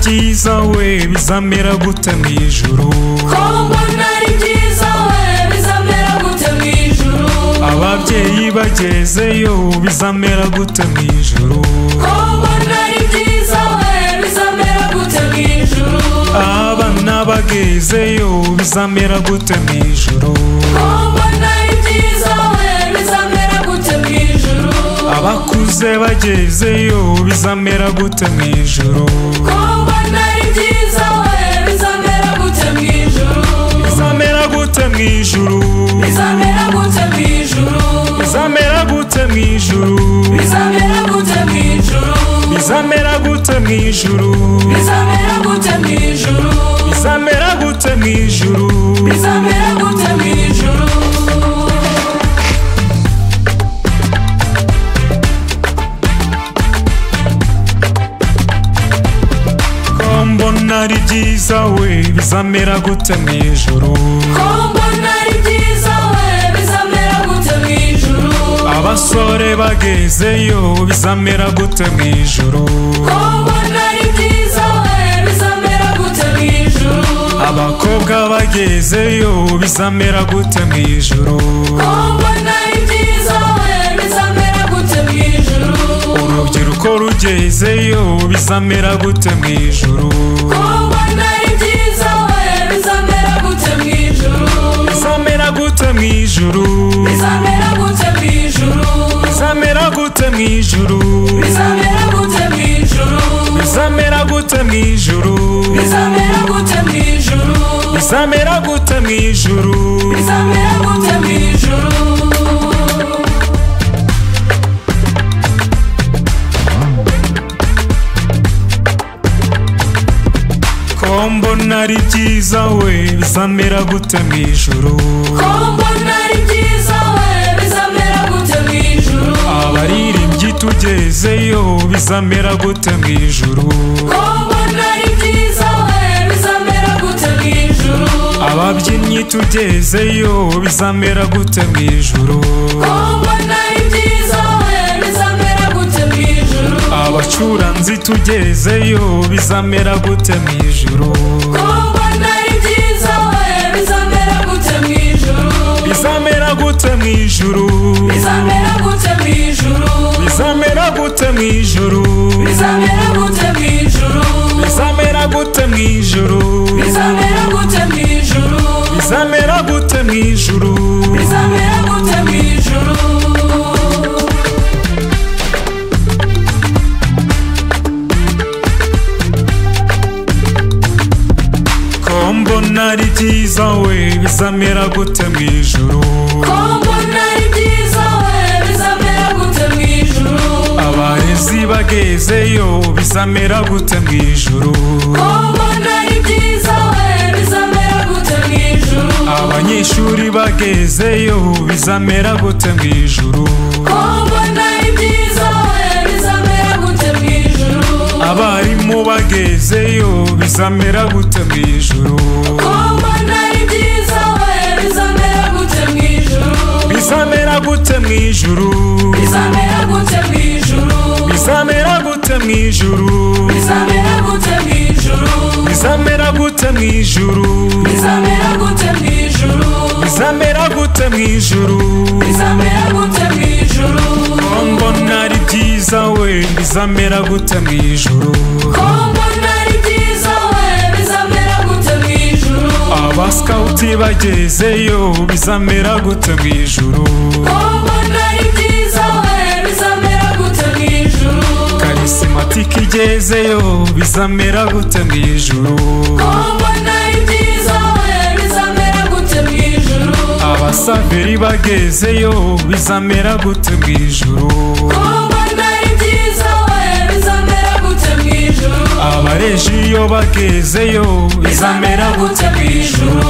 byiza we bizamera gute mu ijuru ko mbona ari byiza we bizamera gute mu ijuru ababyeyi bagezeyo bizamera gute mu ijuru ko mbona ari byiza we bizamera gute mu ijuru abana bagezeyo bizamera gute mu ijuru ko mbona ari byiza we bizamera gute mu ijuru abakuze bagezeyo bizamera gute mu ijuru ko mbona ari byiza we bizamera gute mu ijuru bizamera gute mu ijuru bizamera gute mu ijuru bizamera gute mu ijuru bizamera gute mu ijuru bizamera gute mu ijuru bizamera gute mu ijuru bizamera gute mu ijuru bizamera gute mu ijuru ko mbona ari byiza we bizamera gute mu ijuru ko mbona ari byiza we bizamera gute mu ijuru abasore bagezeyo bizamera gute mu ijuru ko mbona ari byiza we bizamera gute mu ijuru abakobwa bagezeyo bizamera gute mu ijuru ko mbona ari byiza we bizamera gute mu ijuru urubyiruko rugezeyo bizamera gute mu ijuru ko mbona ari byiza we bizamera gute mu ijuru bizamera gute mu ijuru bizamera gute mu ijuru bizamera gute mu ijuru bizamera gute mu ijuru bizamera gute mu ijuru bizamera gute mu ijuru bizamera gute mu ijuru bizamera gute mu ijuru ko mbona ari byiza we bizamera gute mu ijuru ko mbona ari byiza we bizamera gute mu ijuru abaririmbyi tugezeyo bizamera gute mu ijuru ko mbona ari byiza we bizamera gute mu ijuru ababyinnyi tugezeyo bizamera gute mu ijuru ko mbona ari byiza we bizamera gute mu ijuru abacuranzi tugezeyo bizamera gute mu ijuru ko mbona ari byiza we bizamera gute mu ijuru bizamera gute mu ijuru bizamera gute mu ijuru bizamera gute mu ijuru bizamera gute mu ijuru bizamera gute mu ijuru bizamera gute mu ijuru bizamera gute mu ijuru bizamera gute mu ijuru ko mbona ari byiza we bizamera gute mu ijuru ko mbona ari byiza we bizamera gute mu ijuru abarezi bagezeyo bizamera gute mu ijuru ko mbona ari byiza we bizamera gute mu ijuru abanyeshuri bagezeyo bizamera gute mu ijuru ko mbona ari byiza we bizamera gute mu ijuru abarimu bagezeyo bizamera gute mu ijuru ko mbona ari byiza we bizamera gute mu ijuru bizamera gute mu ijuru bizamera gute mu ijuru bizamera gute mu ijuru bizamera gute mu ijuru bizamera gute mu ijuru bizamera gute mu ijuru bizamera gute mu ijuru bizamera gute mu ijuru ko mbona ari byiza we bizamera gute mu ijuru ko mbona ari byiza we bizamera gute mu ijuru abasikawuti bagezeyo bizamera gute mu ijuru ko mbona ari byiza we bizamera gute mu ijuru karisimatike igezeyo bizamera gute mu ijuru ko mbona ari byiza we bizamera gute mu ijuru abasaveri bagezeyo bizamera gute mu ijuru ko mbona ari byiza we bizamera gute mu ijuru abarejiyo bagezeyo bizamera gute mu ijuru